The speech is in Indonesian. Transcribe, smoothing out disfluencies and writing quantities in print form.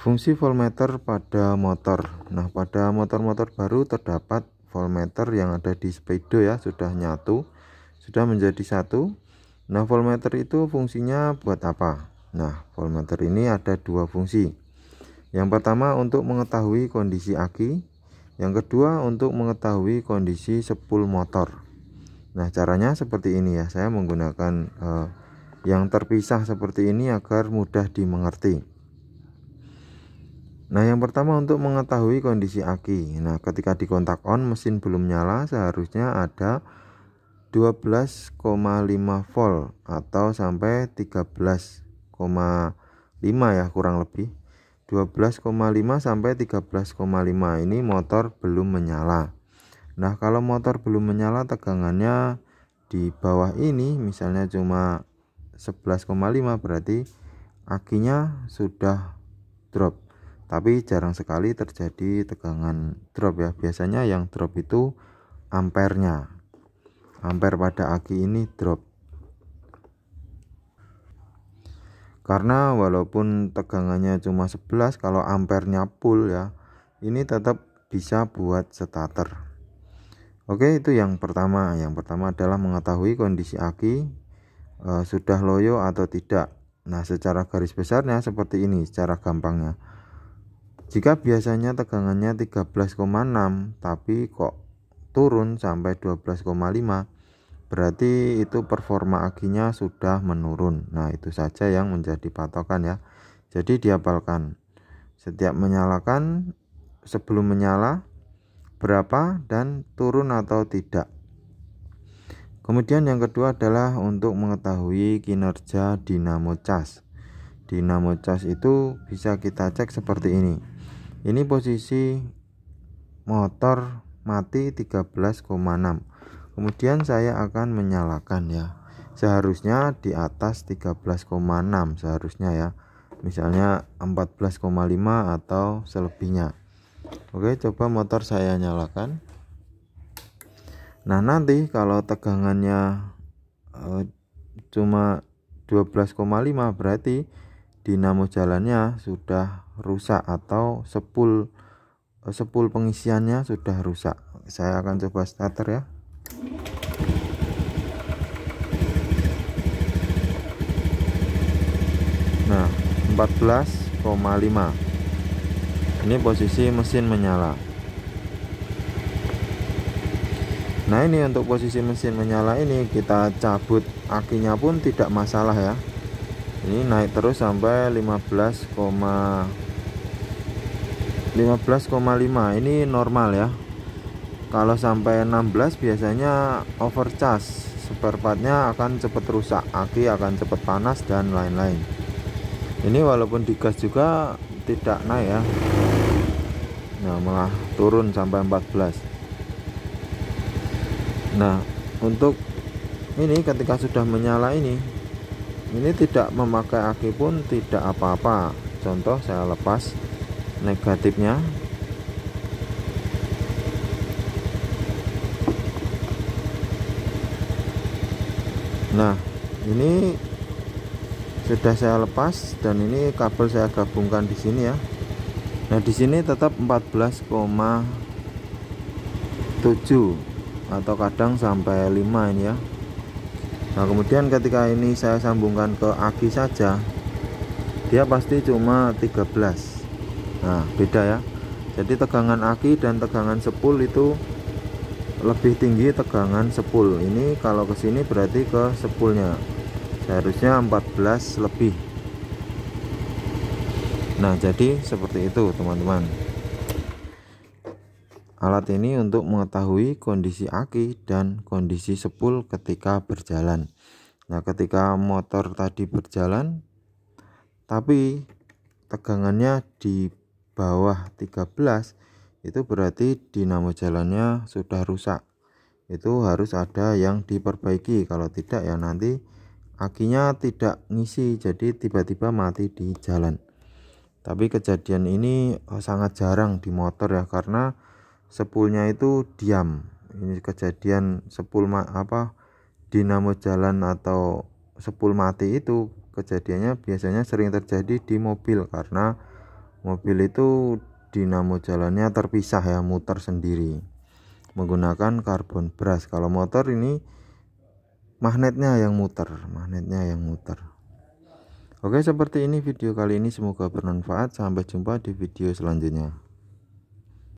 Fungsi voltmeter pada motor. Nah, pada motor-motor baru terdapat voltmeter yang ada di speedo ya, sudah nyatu, sudah menjadi satu. Nah, voltmeter itu fungsinya buat apa? Nah, voltmeter ini ada dua fungsi. Yang pertama untuk mengetahui kondisi aki, yang kedua untuk mengetahui kondisi spool motor. Nah, caranya seperti ini ya, saya menggunakan yang terpisah seperti ini agar mudah dimengerti. Nah, yang pertama untuk mengetahui kondisi aki. Nah, ketika di kontak on mesin belum nyala, seharusnya ada 12,5 volt atau sampai 13,5 ya, kurang lebih 12,5 sampai 13,5. Ini motor belum menyala. Nah, kalau motor belum menyala tegangannya di bawah ini misalnya cuma 11,5, berarti akinya sudah drop. Tapi jarang sekali terjadi tegangan drop ya. Biasanya yang drop itu ampernya. Ampere pada aki ini drop. Karena walaupun tegangannya cuma 11, kalau ampernya full ya, ini tetap bisa buat starter. Oke, itu yang pertama. Yang pertama adalah mengetahui kondisi aki sudah loyo atau tidak. Nah, secara garis besarnya seperti ini, secara gampangnya. Jika biasanya tegangannya 13,6 tapi kok turun sampai 12,5, berarti itu performa akinya sudah menurun. Nah, itu saja yang menjadi patokan ya. Jadi dihafalkan. Setiap menyalakan, sebelum menyala berapa dan turun atau tidak. Kemudian yang kedua adalah untuk mengetahui kinerja dinamo cas. Dinamo cas itu bisa kita cek seperti ini. Ini posisi motor mati 13,6. Kemudian saya akan menyalakan ya. Seharusnya di atas 13,6 seharusnya ya. Misalnya 14,5 atau selebihnya. Oke, coba motor saya nyalakan. Nah, nanti kalau tegangannya cuma 12,5 berarti dinamo jalannya sudah rusak atau spool pengisiannya sudah rusak. Saya akan coba starter ya. Nah, 14,5. Ini posisi mesin menyala. Nah, ini untuk posisi mesin menyala ini kita cabut akinya pun tidak masalah ya. Ini naik terus sampai 15,5. Ini normal ya. Kalau sampai 16 biasanya overcharge, spare partnya akan cepat rusak, aki akan cepat panas dan lain-lain. Ini walaupun digas juga tidak naik ya. Nah, malah turun sampai 14. Nah, untuk ini ketika sudah menyala ini tidak memakai aki pun tidak apa-apa. Contoh saya lepas negatifnya. Nah, ini sudah saya lepas dan ini kabel saya gabungkan di sini ya. Nah, di sini tetap 14,7 atau kadang sampai 5 ini ya. Nah, kemudian ketika ini saya sambungkan ke aki saja, dia pasti cuma 13. Nah, beda ya. Jadi tegangan aki dan tegangan spool itu lebih tinggi tegangan spool. Ini kalau ke sini berarti ke spoolnya. Seharusnya 14 lebih. Nah, jadi seperti itu teman-teman. Alat ini untuk mengetahui kondisi aki dan kondisi spool ketika berjalan. Nah, ketika motor tadi berjalan tapi tegangannya di bawah 13, itu berarti dinamo jalannya sudah rusak. Itu harus ada yang diperbaiki. Kalau tidak ya nanti akinya tidak ngisi, jadi tiba-tiba mati di jalan. Tapi kejadian ini sangat jarang di motor ya, karena spoolnya itu diam. Ini kejadian spool dinamo jalan atau spool mati itu kejadiannya biasanya sering terjadi di mobil, karena Mobil itu dinamo jalannya terpisah ya, muter sendiri menggunakan karbon brush. Kalau motor ini magnetnya yang muter. Oke, seperti ini video kali ini, semoga bermanfaat. Sampai jumpa di video selanjutnya.